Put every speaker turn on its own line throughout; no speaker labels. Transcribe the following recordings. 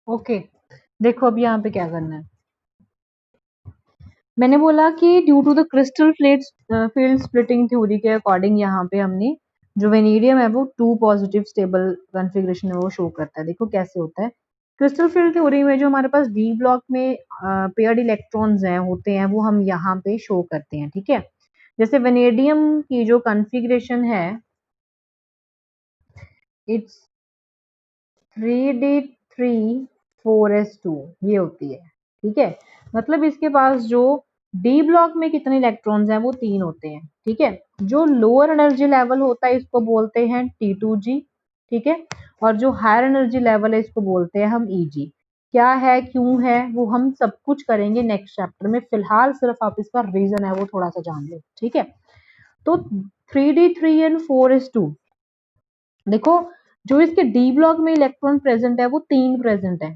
Okay, देखो अब यहाँ पे क्या करना है। मैंने बोला कि due to the crystal field splitting theory के अकॉर्डिंग यहाँ पे हमने जो वेनेडियम है वो 2 पॉजिटिव स्टेबल कॉन्फ़िगरेशन है वो शो करता है। देखो कैसे होता है। क्रिस्टल फील्ड थ्योरी में जो हमारे पास डी ब्लॉक में पेयर्ड इलेक्ट्रॉन्स हैं होते हैं वो हम यहाँ पे शो करते हैं, ठीक है। जैसे वेनेडियम की जो कॉन्फ़िगरेशन है इट्स 3d3 4s2 ये होती है, ठीक है। मतलब इसके पास जो डी ब्लॉक में कितने इलेक्ट्रॉन्स हैं वो 3 होते हैं, ठीक है। जो लोअर एनर्जी लेवल होता है इसको बोलते हैं T2G, ठीक है। और जो हायर एनर्जी लेवल है इसको बोलते हैं हम EG। क्या है क्यों है वो हम सब कुछ करेंगे नेक्स्ट चैप्टर में, फिलहाल सिर्फ आप इसका रीजन है वो थोड़ा सा जान लो, ठीक है। तो 3d3 and 4s2, देखो जो इसके डी ब्लॉक में इलेक्ट्रॉन प्रेजेंट है वो 3 प्रेजेंट है,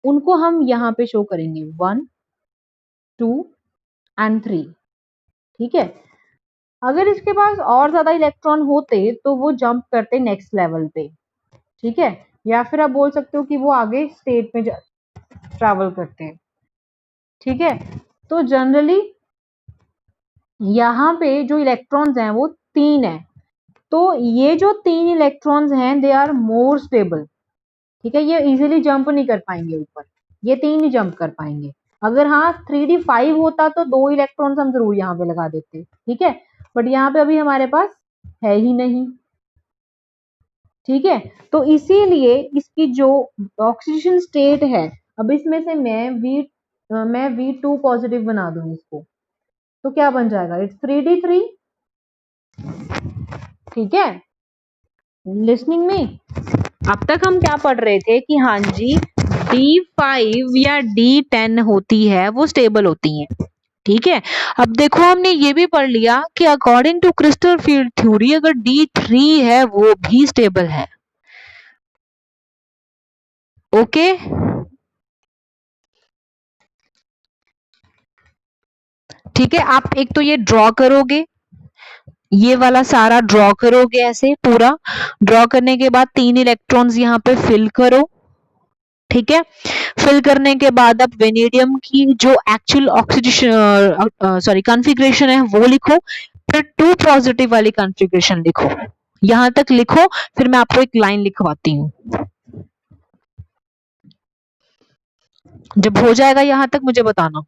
उनको हम यहाँ पे शो करेंगे 1 2 and 3, ठीक है। अगर इसके पास और ज्यादा इलेक्ट्रॉन होते तो वो जंप करते नेक्स्ट लेवल पे, ठीक है। या फिर आप बोल सकते हो कि वो आगे स्टेट में ट्रैवल करते हैं, ठीक है। तो जनरली यहाँ पे जो इलेक्ट्रॉन्स हैं वो 3 है, तो ये जो 3 इलेक्ट्रॉन्स हैं दे आर मोर स्टेबल, ठीक है। ये इजीली जंप नहीं कर पाएंगे ऊपर, ये 3 ही जंप कर पाएंगे। अगर हाँ 3d5 होता तो 2 इलेक्ट्रॉन्स हम जरूर यहाँ पे लगा देते, ठीक है। बट यहाँ पे अभी हमारे पास है ही नहीं, ठीक है। तो इसीलिए इसकी जो ऑक्सीजन स्टेट है, अब इसमें से मैं V2 पॉजिटिव बना दूंगी इसको, तो क्या बन जाएगा, इट्स 3d3, ठीक है। लिसनिंग में अब तक हम क्या पढ़ रहे थे कि हाँ जी D5 या D10 होती है वो स्टेबल होती हैं, ठीक है। अब देखो हमने ये भी पढ़ लिया कि according to crystal field theory अगर D3 है वो भी स्टेबल है, ओके। ठीक है, आप एक तो ये ड्रॉ करोगे, ये वाला सारा ड्रॉ करोगे, ऐसे पूरा ड्रॉ करने के बाद 3 इलेक्ट्रॉन्स यहाँ पे फिल करो, ठीक है। फिल करने के बाद अब वेनेडियम की जो एक्चुअल ऑक्सीडेशन सॉरी कॉन्फ़िगरेशन है वो लिखो, फिर 2 पॉजिटिव वाली कॉन्फ़िगरेशन लिखो। यहां तक लिखो, फिर मैं आपको एक लाइन लिखवाती हूँ। जब हो जाएगा यहां तक मुझे बताना।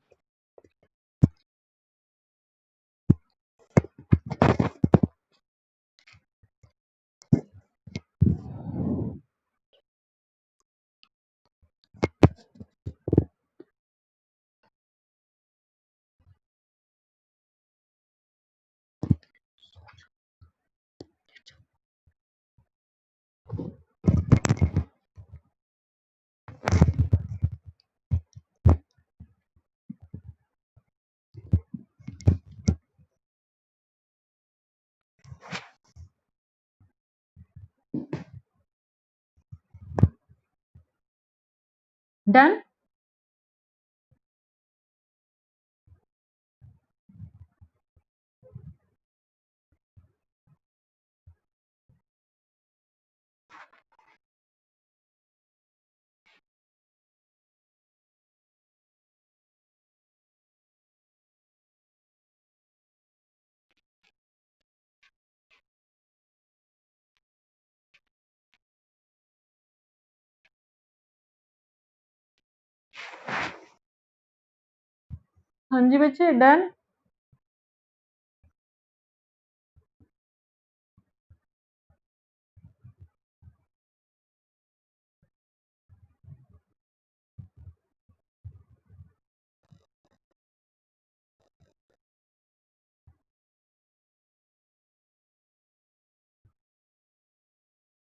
डन। हाँ जी बच्चे डन।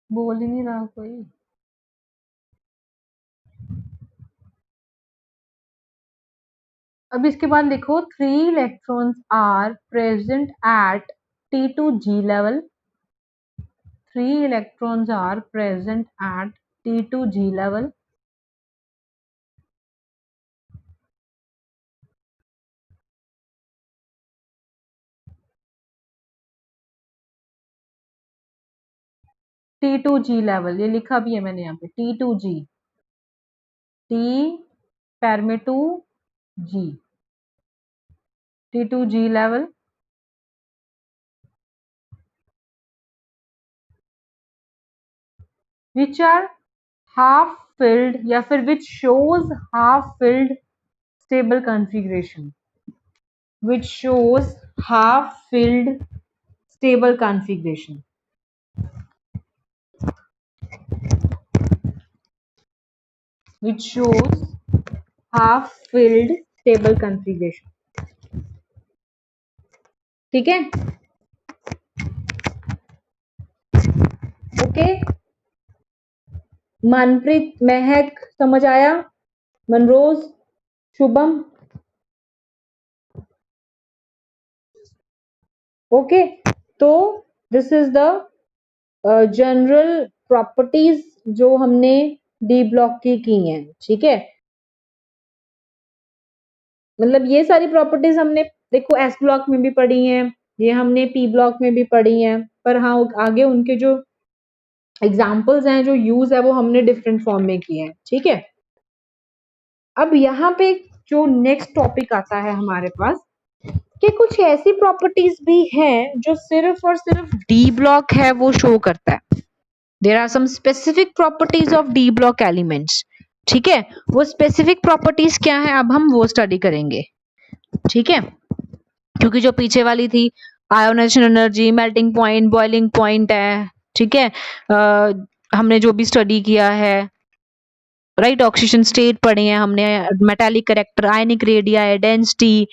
बोल ही नहीं रहा कोई। अब इसके बाद लिखो 3 electrons are present at T2G level, 3 electrons are present at T2G level, T2G level ये लिखा भी है मैंने यहाँ पे T2G, T perm2G, T2G level, which are half filled या फिर which shows half filled stable configuration, which shows half filled stable configuration. Which shows half filled stable configuration. ठीक है, ओके। मनप्रीत, महक, समझ आया? मनरोज, शुभम, ओके। तो this is the general properties जो हमने D block की हैं, ठीक है। मतलब ये सारी प्रॉपर्टीज हमने देखो एस ब्लॉक में भी पढ़ी हैं, ये हमने पी ब्लॉक में भी पढ़ी हैं, पर हाँ आगे उनके जो एग्जाम्पल्स हैं, जो यूज है, वो हमने डिफरेंट फॉर्म में किए हैं, ठीक है। अब यहाँ पे जो नेक्स्ट टॉपिक आता है हमारे पास कि कुछ ऐसी प्रॉपर्टीज भी हैं जो सिर्फ और सिर्फ डी ब्लॉक है वो शो करता है। There are some specific properties of D block elements, ठीक है। वो स्पेसिफिक प्रॉपर्टीज क्या है, अब हम वो स्टडी करेंगे, ठीक है। क्योंकि जो पीछे वाली थी ionisation energy, melting point, boiling point है, ठीक है। हमने जो भी स्टडी किया है, राइट, ऑक्सीजन स्टेट पढ़े हैं हमने, मेटालिक कैरेक्टर, आयनिक रेडिया, डेंसिटी,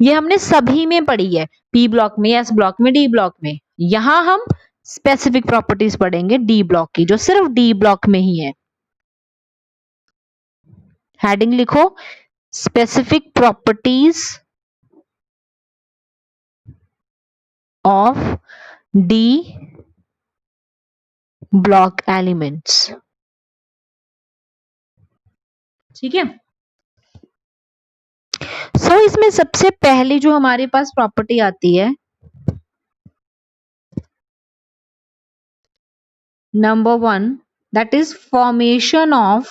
ये हमने सभी में पढ़ी है, पी ब्लॉक में, एस ब्लॉक में, डी ब्लॉक में। यहां हम स्पेसिफिक प्रॉपर्टीज पढ़ेंगे डी ब्लॉक की, जो सिर्फ डी ब्लॉक में ही है। हेडिंग लिखो, specific properties of D block elements, ठीक है। सो इसमें सबसे पहली जो हमारे पास प्रॉपर्टी आती है, number 1, that is formation of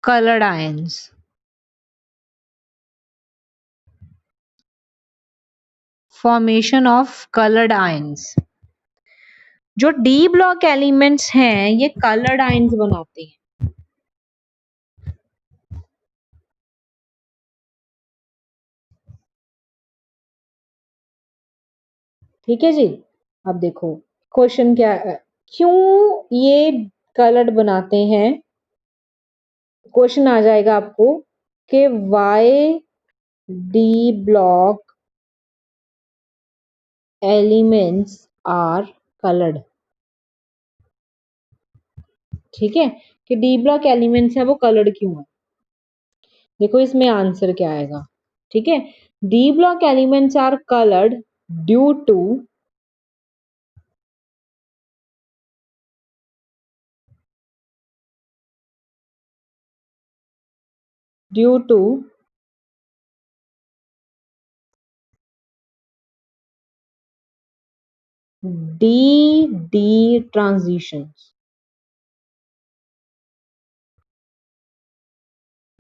colored ions. Formation of coloured ions. जो डी ब्लॉक एलिमेंट्स हैं ये कलर्ड आयंस बनाते हैं, ठीक है जी। अब देखो क्वेश्चन क्या है, क्यों ये कलर्ड बनाते हैं। क्वेश्चन आ जाएगा आपको कि why D block elements are coloured, ठीक है, कि डी ब्लॉक एलिमेंट्स है वो कलर्ड क्यों है। देखो इसमें आंसर क्या आएगा, ठीक है। D block elements are coloured due to D transitions.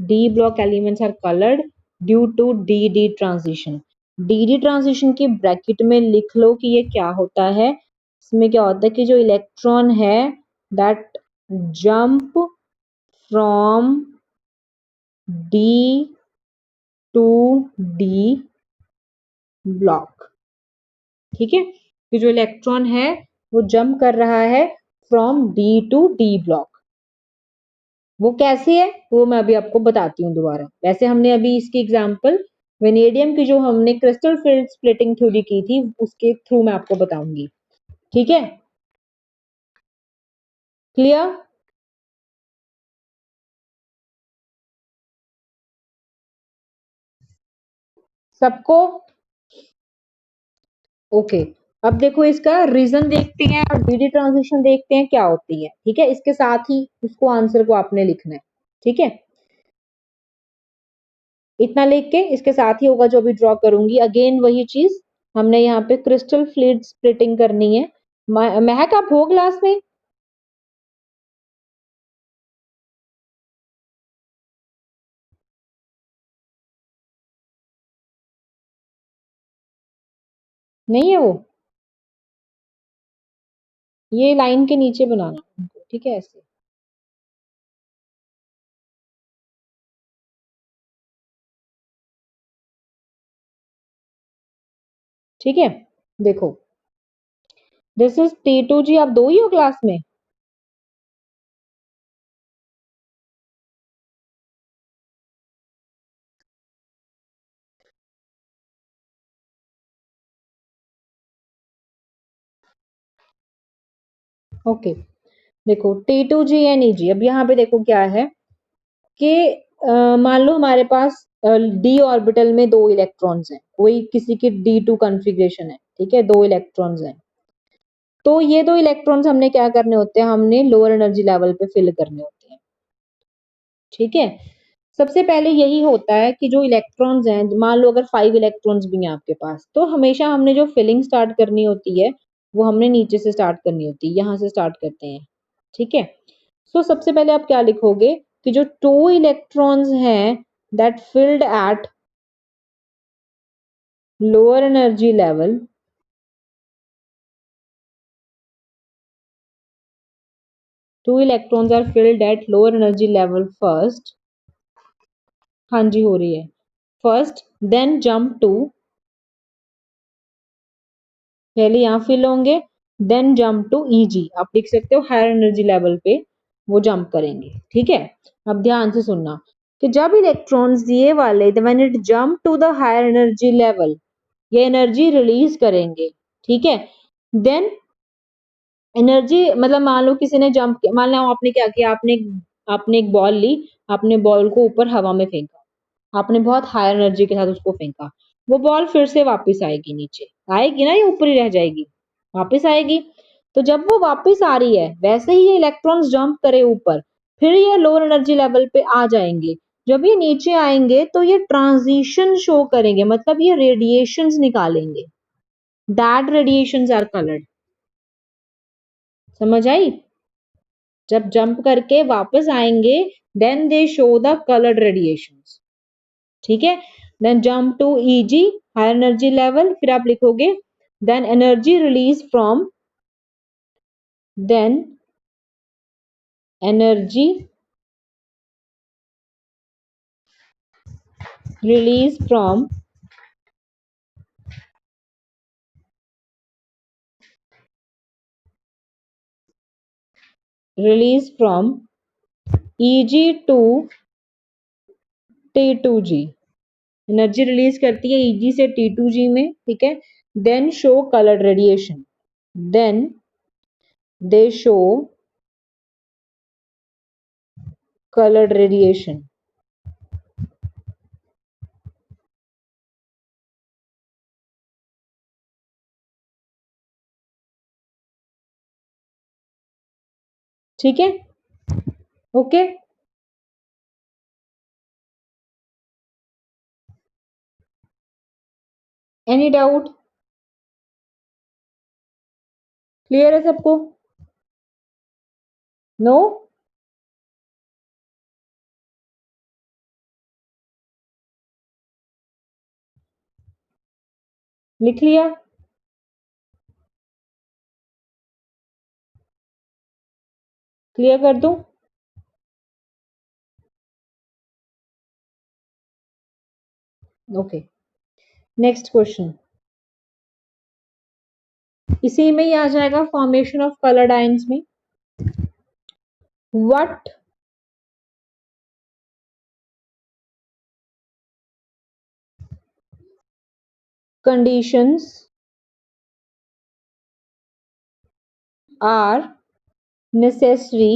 D block elements are coloured due to D transition. D transition की ब्रैकेट में लिख लो कि ये क्या होता है। इसमें क्या होता है कि जो इलेक्ट्रॉन है that jump from D to D block, ठीक है। कि जो इलेक्ट्रॉन है वो जंप कर रहा है from D to D block. वो कैसे है वो मैं अभी आपको बताती हूँ दोबारा। वैसे हमने अभी इसकी एग्जांपल वेनेडियम की जो हमने क्रिस्टल फील्ड स्प्लिटिंग थ्योरी की थी उसके थ्रू मैं आपको बताऊंगी, ठीक है। क्लियर? सबको ओके। अब देखो इसका रीजन देखते हैं और डी ट्रांजिशन देखते हैं क्या होती है, ठीक है। इसके साथ ही उसको आंसर को आपने लिखना है, ठीक है। इतना लिख के इसके साथ ही होगा जो अभी ड्रॉ करूंगी। अगेन वही चीज हमने यहाँ पे क्रिस्टल फ्लूइड स्प्लिटिंग करनी है। महक आप हो क्लास में? नहीं है वो, ये लाइन के नीचे बनाना उनको, ठीक है ऐसे। ठीक है, देखो दिस इज T2 जी, आप दो ही हो क्लास में? ओके, देखो T2 जी एन ई जी, अब यहाँ पे देखो क्या है कि मान लो हमारे पास डी ऑर्बिटल में दो इलेक्ट्रॉन्स हैं, कोई किसी की D2 कॉन्फ़िगरेशन है, ठीक है, दो इलेक्ट्रॉन्स हैं। तो ये दो इलेक्ट्रॉन्स हमने क्या करने होते हैं, हमने लोअर एनर्जी लेवल पे फिल करने होते हैं। ठीक है, सबसे पहले यही होता है कि जो इलेक्ट्रॉन्स हैं, मान लो अगर 5 इलेक्ट्रॉन्स भी हैं आपके पास, तो हमेशा हमने जो फिलिंग स्टार्ट करनी होती है वो हमने नीचे से स्टार्ट करनी होती है, यहाँ से स्टार्ट करते हैं। ठीक है, तो सबसे पहले आप क्या लिखोगे कि जो 2 इलेक्ट्रॉन्स हैं that field at lower energy level, 2 electrons are filled at lower energy level first, हाँ जी हो रही है, फर्स्ट देन जंप टू, पहले यहाँ फिल होंगे, देन जंप टू Eg, आप लिख सकते हो हायर एनर्जी लेवल पे वो जंप करेंगे। ठीक है, अब ध्यान से सुनना कि जब इलेक्ट्रॉन्स ये वाले when it jump to the higher energy level, ये एनर्जी रिलीज करेंगे। ठीक है, देन एनर्जी मतलब मान लो किसी ने जंप किया, मान लो आपने क्या किया, आपने एक बॉल ली, आपने बॉल को ऊपर हवा में फेंका, आपने बहुत हाई एनर्जी के साथ उसको फेंका, वो बॉल फिर से वापस आएगी नीचे, आएगी ना, ये ऊपर ही रह जाएगी, वापस आएगी। तो जब वो वापस आ रही है वैसे ही ये इलेक्ट्रॉन्स जंप करे ऊपर, फिर ये लोअर एनर्जी लेवल पे आ जाएंगे। जब ये नीचे आएंगे तो ये ट्रांजिशन शो करेंगे, मतलब ये रेडिएशंस निकालेंगे, दैट रेडिएशंस आर कलर्ड। समझ आई? जब जंप करके वापस आएंगे then they show the coloured radiations. ठीक है, then jump to Eg higher energy level, फिर आप लिखोगे then energy release from, then energy release from release from Eg to T2G, energy release करती है Eg से T2G में। ठीक है, then show coloured radiation, then they show coloured radiation. ठीक है, ओके, एनी डाउट? क्लियर है सबको? नो? लिख लिया? क्लियर कर दूं? ओके, नेक्स्ट क्वेश्चन इसी में ही आ जाएगा, फॉर्मेशन ऑफ कलर्ड आयंस में। What conditions are necessary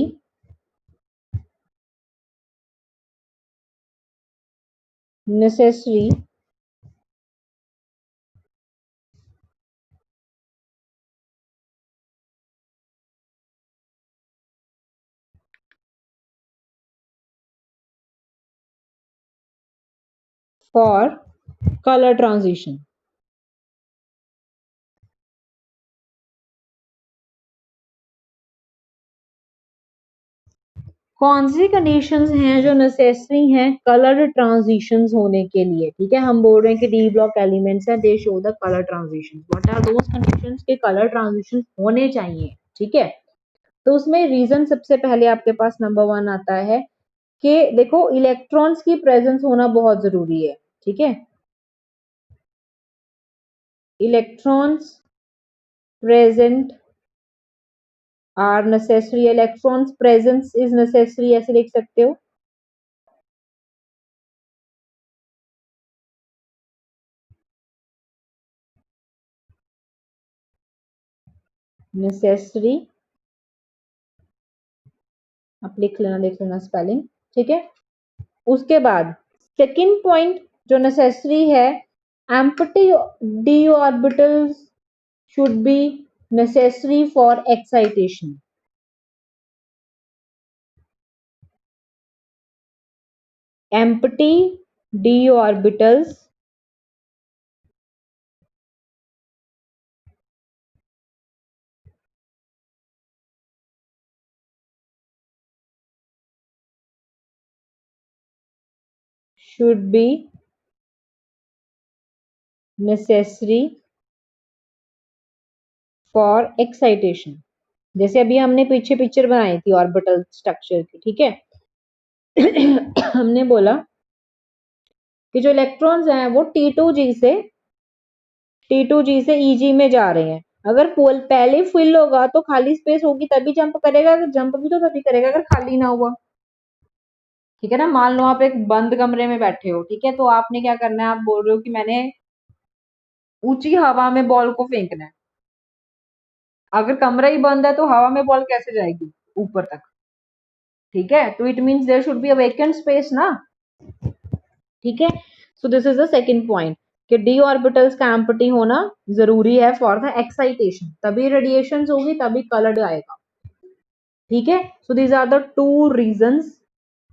necessary for colour transition? कौन सी कंडीशंस हैं जो नेसेसरी हैं कलर ट्रांजिशंस होने के लिए? ठीक है, हम बोल रहे हैं कि डी ब्लॉक एलिमेंट्स है, they show the colour transitions. What are those conditions के कलर ट्रांजिशंस होने चाहिए? ठीक है, तो उसमें रीजन सबसे पहले आपके पास नंबर 1 आता है कि देखो इलेक्ट्रॉन्स की प्रेजेंस होना बहुत जरूरी है। ठीक है, electrons present are necessary, electrons presence is necessary, ऐसे लिख सकते हो। नेसेसरी, आप लिख लेना स्पेलिंग। ठीक है, उसके बाद सेकंड पॉइंट जो नेसेसरी है, empty D orbitals should be necessary for excitation. empty d orbitals should be necessary for excitation। जैसे अभी हमने पीछे पिक्चर बनाई थी ऑर्बिटल स्ट्रक्चर की। ठीक है, हमने बोला कि जो इलेक्ट्रॉन्स हैं वो T2G से EG में जा रहे हैं। अगर पोल पहले फिल होगा तो खाली स्पेस होगी तभी जंप करेगा, अगर जंप भी तो तभी करेगा अगर खाली ना हुआ। ठीक है ना, मान लो आप एक बंद कमरे में बैठे हो। ठीक है, तो आपने क्या करना है, आप बोल रहे हो कि मैंने ऊंची हवा में बॉल को फेंकना है। अगर कमरा ही बंद है तो हवा में बॉल कैसे जाएगी ऊपर तक? ठीक है, तो it means there should be a vacant space ना। ठीक है, so this is the second point कि डी ऑर्बिटल्स का एम्प्टी होना जरूरी है फॉर द एक्साइटेशन, तभी रेडिएशन होगी तभी कलर आएगा। ठीक है, so these are the two reasons.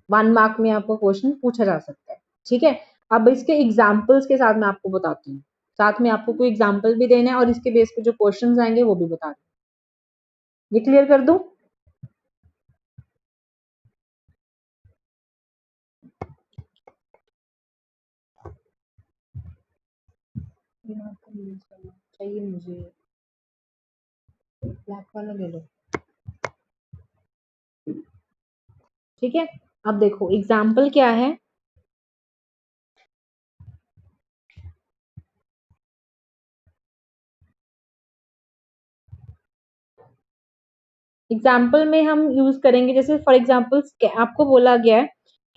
1 mark में आपको क्वेश्चन पूछा जा सकता है। ठीक है, अब इसके एग्जाम्पल्स के साथ मैं आपको बताती हूँ, साथ में आपको कोई एग्जाम्पल भी देना है और इसके बेस पे जो क्वेश्चन आएंगे वो भी बता दूँ। ये क्लियर कर दूं? चाहिए मुझे, ब्लैक वाला ले लो। ठीक है, अब देखो एग्जाम्पल क्या है। एग्जाम्पल में हम यूज करेंगे, जैसे फॉर एग्जाम्पल आपको बोला गया है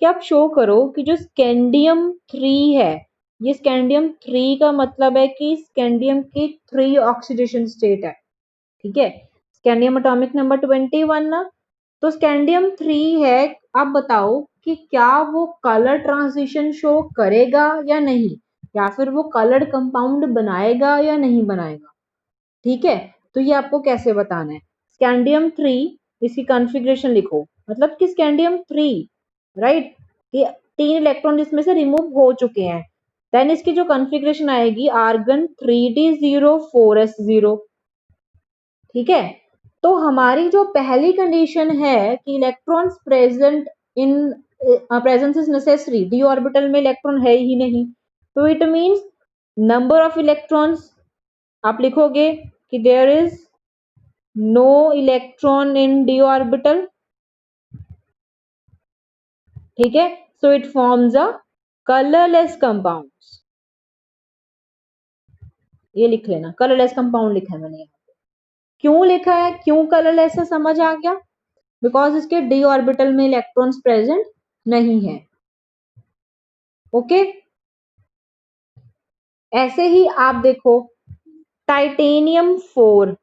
कि आप शो करो कि जो स्कैंडियम 3 है, ये स्कैंडियम 3 का मतलब है कि स्कैंडियम की 3 ऑक्सीडेशन स्टेट है। ठीक है, स्कैंडियम एटॉमिक नंबर 21 ना, तो स्कैंडियम 3 है। आप बताओ कि क्या वो कलर ट्रांजिशन शो करेगा या नहीं, या फिर वो कलर्ड कंपाउंड बनाएगा या नहीं बनाएगा। ठीक है, तो ये आपको कैसे बताना है। स्कैंडियम 3, इसकी कॉन्फ़िगरेशन लिखो, मतलब कि स्कैंडियम 3, राइट, ये 3 इलेक्ट्रॉन इसमें से रिमूव हो चुके हैं। देन इसकी जो कॉन्फ़िगरेशन आएगी आर्गन 3d04s0। ठीक है, तो हमारी जो पहली कंडीशन है कि electrons present in presence is necessary, D orbital में इलेक्ट्रॉन है ही नहीं, तो it means number of electrons आप लिखोगे कि there is no electron in D orbital. ठीक है, so it forms a colourless compound. ये लिख लेना, कलरलेस कंपाउंड लिखा है मैंने यहाँ। क्यों लिखा है, क्यों कलरलेस है, समझ आ गया? बिकॉज इसके डी ऑर्बिटल में इलेक्ट्रॉन्स प्रेजेंट नहीं है। ओके, ऐसे ही आप देखो टाइटेनियम 4,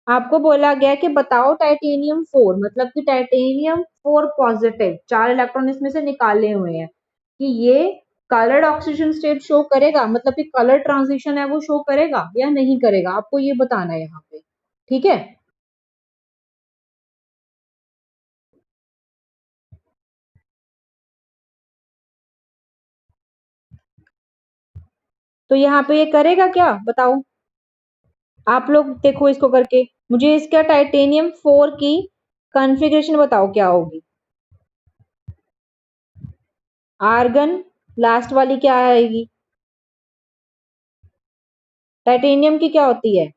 आपको बोला गया कि बताओ टाइटेनियम 4, मतलब कि टाइटेनियम 4 पॉजिटिव 4 इलेक्ट्रॉन इसमें से निकाले हुए हैं, कि ये कलर्ड ऑक्सीजन स्टेट शो करेगा, मतलब कि कलर ट्रांजिशन है वो शो करेगा या नहीं करेगा, आपको ये बताना है यहाँ पे। ठीक है, तो यहाँ पे ये करेगा क्या बताओ? आप लोग देखो इसको करके, मुझे इसका टाइटेनियम 4 की कॉन्फ़िगरेशन बताओ क्या होगी। आर्गन लास्ट वाली क्या आएगी? टाइटेनियम की क्या होती है?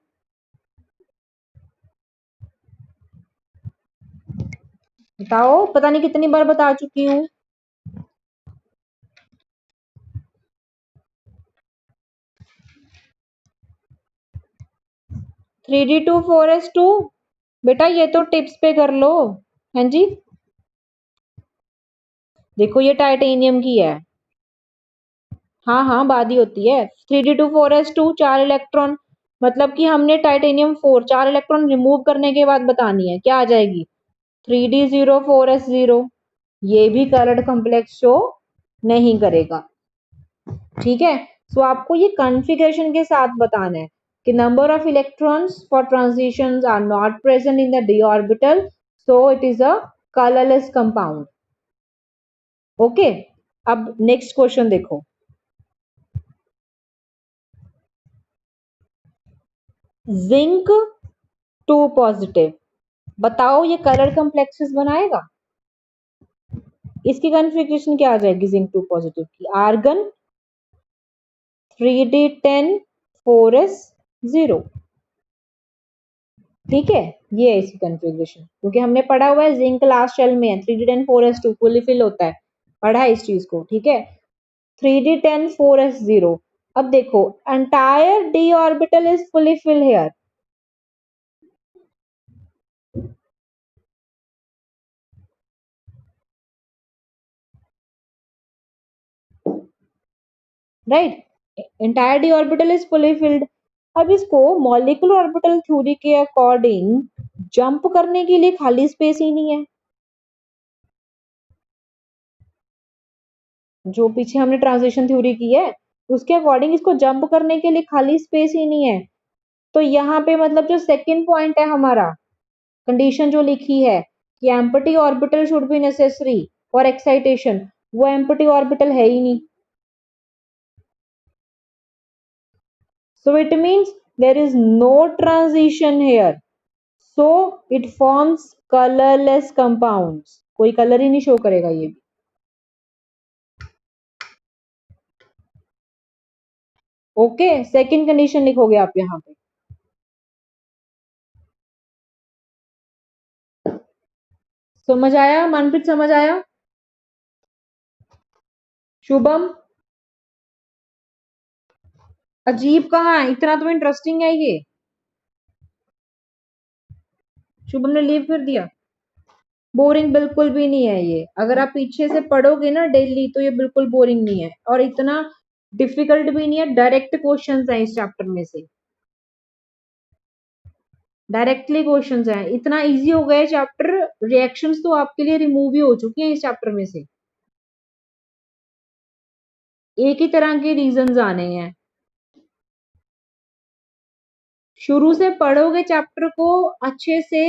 बताओ, पता नहीं कितनी बार बता चुकी हूँ। 3d2 4s2। बेटा ये तो टिप्स पे कर लो। हाँ जी, देखो ये टाइटेनियम की है। हाँ हाँ, बादी होती है। 3d2 4s2, 4 इलेक्ट्रॉन, मतलब कि हमने टाइटेनियम 4 इलेक्ट्रॉन रिमूव करने के बाद बतानी है, क्या आ जाएगी? 3d0 4s0। ये भी कलर्ड कॉम्प्लेक्स शो नहीं करेगा। ठीक है, सो आपको ये कॉन्फ़िगरेशन के साथ बताना है कि number of electrons for transitions are not present in the d orbital, so it is a colourless compound. Okay, अब नेक्स्ट क्वेश्चन देखो। जिंक 2 पॉजिटिव, बताओ ये कलर कॉम्प्लेक्सेस बनाएगा? इसकी कॉन्फ़िगरेशन क्या आ जाएगी जिंक 2 पॉजिटिव की? Argon 3d10 4s0। ठीक है, ये है इसकी कॉन्फ़िगरेशन, क्योंकि हमने पढ़ा हुआ है जिंक लास्ट शेल में है, 3d10 4s2 फुली फिल होता है, पढ़ा है इस चीज को। ठीक है, 3d10 4s0। अब देखो, entire d orbital is fully fill here, right? Entire d orbital is fully filled. अब इसको मॉलिक्यूलर ऑर्बिटल थ्योरी के अकॉर्डिंग जंप करने के लिए खाली स्पेस ही नहीं है। जो पीछे हमने ट्रांजिशन थ्योरी की है उसके अकॉर्डिंग इसको जंप करने के लिए खाली स्पेस ही नहीं है। तो यहाँ पे मतलब जो सेकंड पॉइंट है हमारा, कंडीशन जो लिखी है कि empty orbital should be necessary for excitation, वो एम्प्टी ऑर्बिटल है ही नहीं। So it means there is no transition here. So it forms colorless compounds. कोई कलर ही नहीं शो करेगा ये भी। ओके, सेकंड कंडीशन लिखोगे आप यहाँ पे। समझ आया मनप्रीत? समझ आया? शुभम? अजीब कहाँ है, इतना तो इंटरेस्टिंग है ये। शुभम ने लीव कर दिया। बोरिंग बिल्कुल भी नहीं है ये, अगर आप पीछे से पढ़ोगे ना डेली तो ये बिल्कुल बोरिंग नहीं है, और इतना डिफिकल्ट भी नहीं है। डायरेक्ट क्वेश्चंस हैं इस चैप्टर में से, डायरेक्टली क्वेश्चंस हैं, इतना इजी हो गया चैप्टर। रिएक्शंस तो आपके लिए रिमूव ही हो चुकी हैं इस चैप्टर में से, एक ही तरह के रीजंस आने हैं। शुरू से पढ़ोगे चैप्टर को अच्छे से,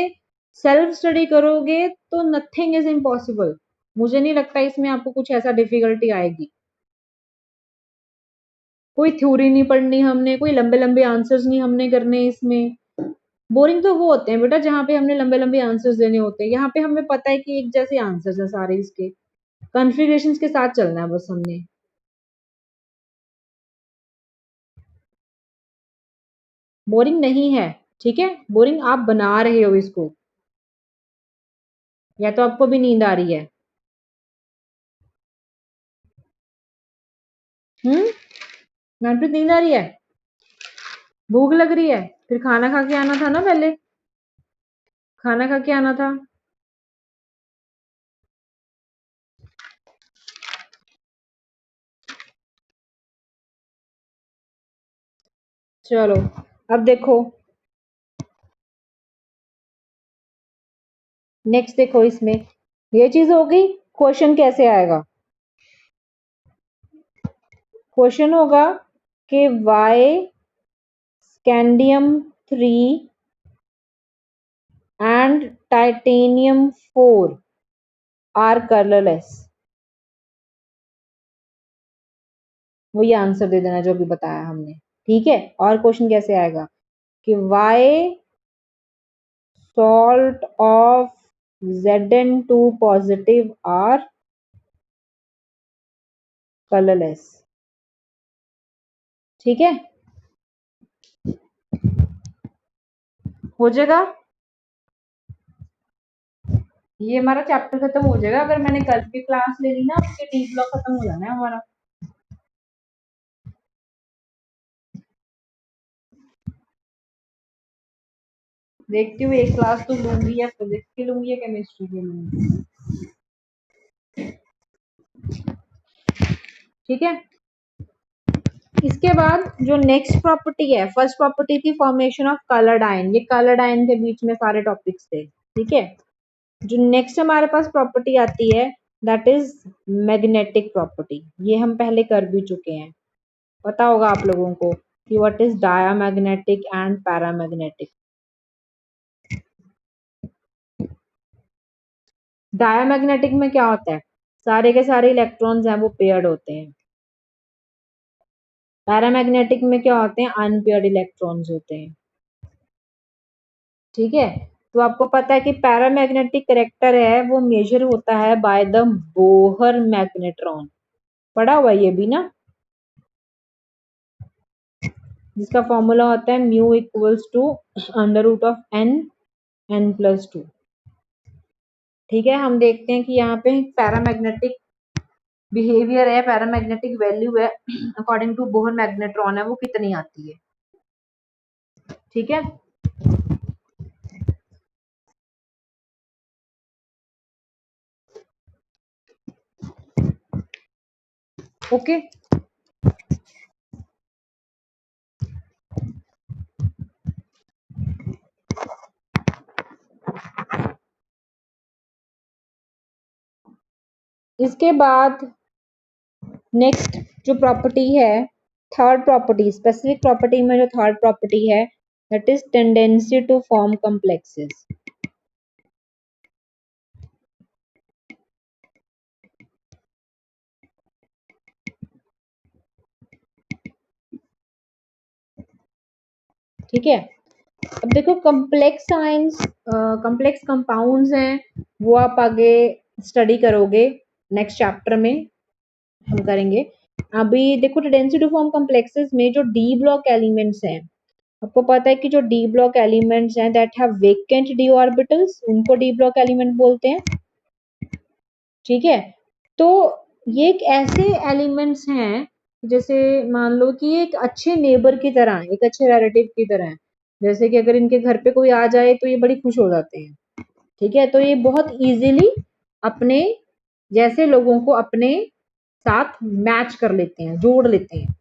सेल्फ स्टडी करोगे तो नथिंग इज इम्पॉसिबल। मुझे नहीं लगता इसमें आपको कुछ ऐसा डिफिकल्टी आएगी। कोई थ्योरी नहीं पढ़नी हमने, कोई लंबे लंबे आंसर्स नहीं हमने करने इसमें। बोरिंग तो वो होते हैं बेटा जहाँ पे हमने लंबे लंबे आंसर्स देने होते हैं, यहाँ पे हमें पता है कि एक जैसे आंसर्स हैं सारे, इसके कॉन्फ़िगरेशंस के साथ चलना है बस हमने। बोरिंग नहीं है, ठीक है, बोरिंग आप बना रहे हो इसको, या तो आपको भी नींद आ रही है। हम्म, मनप्रीत नींद आ रही है? भूख लग रही है? फिर खाना खा के आना था ना पहले, खाना खा के आना था। चलो, अब देखो नेक्स्ट, देखो इसमें ये चीज हो गई। क्वेश्चन कैसे आएगा? क्वेश्चन होगा कि why scandium 3 and titanium 4 are colourless. वो ये आंसर दे देना जो भी बताया हमने। ठीक है, और क्वेश्चन कैसे आएगा कि why salt of Zn2 positive are colourless. ठीक है, हो जाएगा। ये हमारा चैप्टर खत्म हो जाएगा। अगर मैंने कल की क्लास ले ली ना, उसके डी ब्लॉक खत्म हो जाना है हमारा। देखती हूँ एक क्लास तो लूंगी, या फिजिक्स की लूंगी या केमिस्ट्री की लूंगी। ठीक है, इसके बाद जो नेक्स्ट प्रॉपर्टी है, फर्स्ट प्रॉपर्टी थी फॉर्मेशन ऑफ कलर्ड आयन। ये कलर्ड आयन के बीच में सारे टॉपिक्स थे। ठीक है, जो नेक्स्ट हमारे पास प्रॉपर्टी आती है दैट इज मैग्नेटिक प्रॉपर्टी। ये हम पहले कर भी चुके हैं, पता होगा आप लोगों को कि what is diamagnetic and paramagnetic. Diamagnetic में क्या होता है, सारे के सारे इलेक्ट्रॉन्स हैं वो पेयर्ड होते हैं। पैरामैग्नेटिक में क्या होते हैं, अनपेयर्ड इलेक्ट्रॉन्स होते हैं। ठीक है, तो आपको पता है कि पैरामैग्नेटिक करेक्टर है वो मेजर होता है बाय द बोहर मैग्नेट्रॉन। पढ़ा हुआ ये भी ना, जिसका फॉर्मूला होता है mu equals to under root of N, N plus two. ठीक है, हम देखते हैं कि यहाँ पे पैरामैग्नेटिक बिहेवियर है, पैरामैग्नेटिक वैल्यू है अकॉर्डिंग टू बोहर मैग्नेट्रॉन है वो कितनी आती है। ठीक है, ओके। इसके बाद नेक्स्ट जो प्रॉपर्टी है, थर्ड प्रॉपर्टी, स्पेसिफिक प्रॉपर्टी में जो थर्ड प्रॉपर्टी है that is tendency to form complexes. ठीक है, अब देखो कॉम्प्लेक्स आयंस, कॉम्प्लेक्स कंपाउंड्स हैं वो आप आगे स्टडी करोगे, नेक्स्ट चैप्टर में हम करेंगे। अभी देखो टेंडेंसी टू फॉर्म कॉम्प्लेक्सेस में जो डी ब्लॉक एलिमेंट्स हैं, आपको पता है कि जो डी ब्लॉक एलिमेंट्स हैं that have vacant D orbitals, उनको डी ब्लॉक एलिमेंट बोलते हैं। ठीक है, तो ये एक ऐसे एलिमेंट्स हैं जैसे मान लो कि एक अच्छे नेबर की तरह है, एक अच्छे रिलेटिव की तरह है। जैसे कि अगर इनके घर पे कोई आ जाए तो ये बड़ी खुश हो जाते हैं। ठीक है, तो ये बहुत इजीली अपने जैसे लोगों को अपने साथ मैच कर लेते हैं, जोड़ लेते हैं,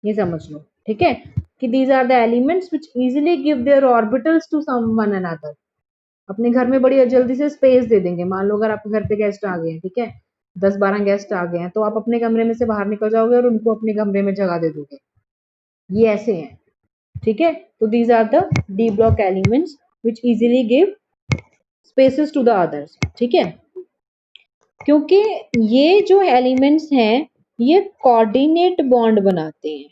ये समझ लो। ठीक है, कि these are the elements which easily give their orbitals to someone another. अपने घर में बड़ी जल्दी से स्पेस दे देंगे। मान लो अगर आपके घर पे गेस्ट आ गए हैं, ठीक है, 10-12 गेस्ट आ गए हैं, तो आप अपने कमरे में से बाहर निकल जाओगे और उनको अपने कमरे में जगह दे दोगे। ये ऐसे हैं। ठीक है, तो these are the D block elements which easily give spaces to the others. ठीक है, क्योंकि ये जो एलिमेंट्स हैं ये कोऑर्डिनेट बॉन्ड बनाते हैं।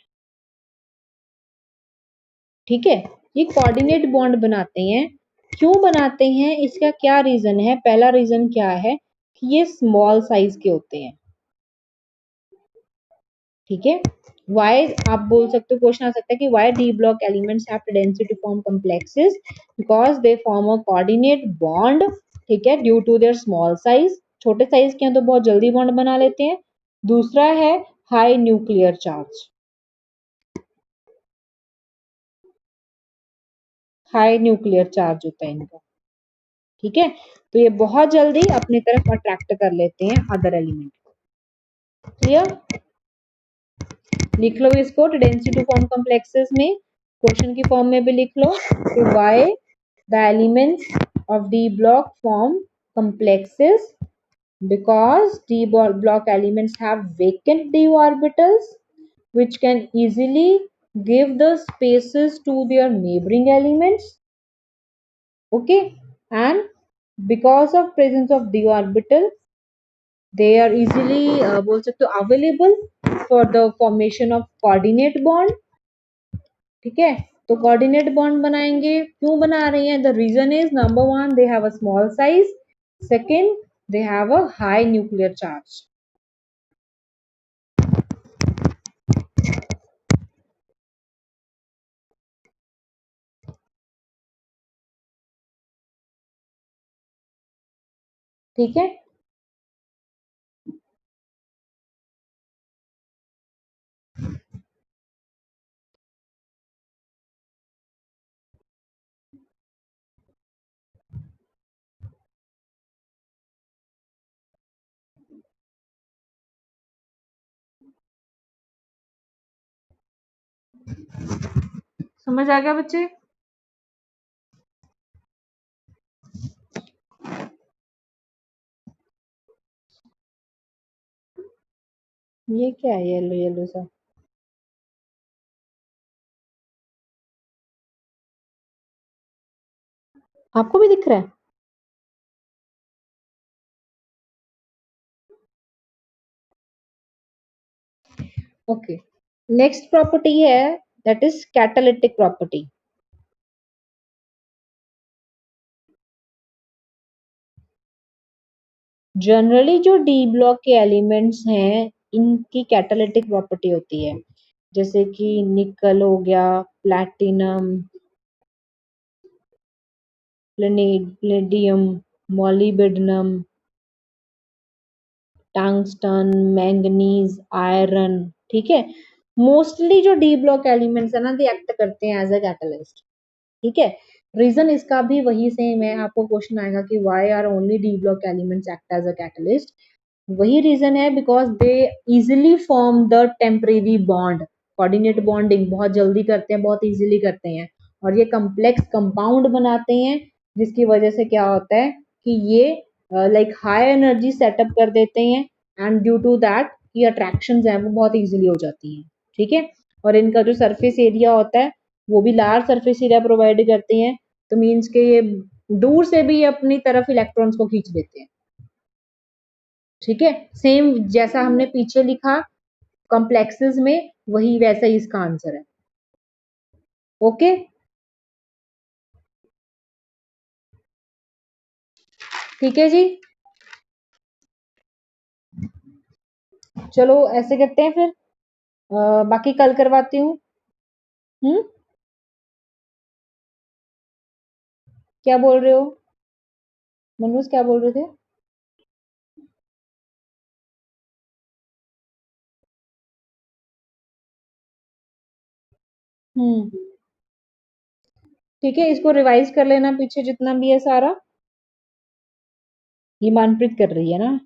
ठीक है, ये कोऑर्डिनेट बॉन्ड बनाते हैं। क्यों बनाते हैं, इसका क्या रीजन है? पहला रीजन क्या है कि ये स्मॉल साइज के होते हैं। ठीक है, वाई आप बोल सकते हो, क्वेश्चन आ सकता है कि why D block elements have tendency to form complexes, because they form a coordinate bond. ठीक है, due to their small size, छोटे साइज के हैं तो बहुत जल्दी बॉन्ड बना लेते हैं। दूसरा है high nuclear charge, high nuclear charge होता है इनका। ठीक है, तो ये बहुत जल्दी अपनी तरफ अट्रैक्ट कर लेते हैं अदर एलिमेंट। क्लियर, लिख लो इसको टेंडेंसी टू फॉर्म कॉम्प्लेक्सेस में, क्वेश्चन की फॉर्म में भी लिख लो कि why the elements of D block form complexes, because d block elements have vacant d orbitals which can easily give the spaces to their neighboring elements. Okay, and because of presence of d orbital they are easily बोल सकते हो available for the formation of coordinate bond. ठीक है, तो coordinate bond बनाएंगे। क्यों बना रहे हैं? The reason is number one they have a small size, second they have a high nuclear charge. ठीक है। समझ आ गया बच्चे? ये क्या है येलो येलो सा? आपको भी दिख रहा है? ओके। नेक्स्ट प्रॉपर्टी है that is catalytic property. Generally जो डी ब्लॉक के एलिमेंट्स हैं इनकी कैटालिटिक प्रॉपर्टी होती है, जैसे कि निकल हो गया, platinum, Palladium, molybdenum, tungsten, manganese, iron. ठीक है। मोस्टली जो डी ब्लॉक एलिमेंट्स है ना दे एक्ट करते हैं एज अ कैटलिस्ट। ठीक है। रीजन इसका भी वही सेम है। आपको क्वेश्चन आएगा कि why are only D block elements act as a catalyst. वही रीजन है because they easily form the temporary bond. Coordinate bonding बहुत जल्दी करते हैं, बहुत इजीली करते हैं, और ये कम्प्लेक्स कंपाउंड बनाते हैं, जिसकी वजह से क्या होता है कि ये लाइक हाई एनर्जी सेटअप कर देते हैं, एंड ड्यू टू दैट ये अट्रैक्शन है वो बहुत इजीली हो जाती हैं। ठीक है। और इनका जो सरफेस एरिया होता है वो भी लार्ज सरफेस एरिया प्रोवाइड करती हैं, तो मीन्स के ये दूर से भी अपनी तरफ इलेक्ट्रॉन्स को खींच लेते हैं। ठीक है। सेम जैसा हमने पीछे लिखा कॉम्प्लेक्सेस में, वही वैसा ही इसका आंसर है। ओके। ठीक है जी। चलो ऐसे करते हैं फिर, बाकी कल करवाती हूँ। हम्म। क्या बोल रहे हो मनोज, क्या बोल रहे थे? हम्म। ठीक है, इसको रिवाइज कर लेना पीछे जितना भी है सारा। ये मनप्रीत कर रही है ना?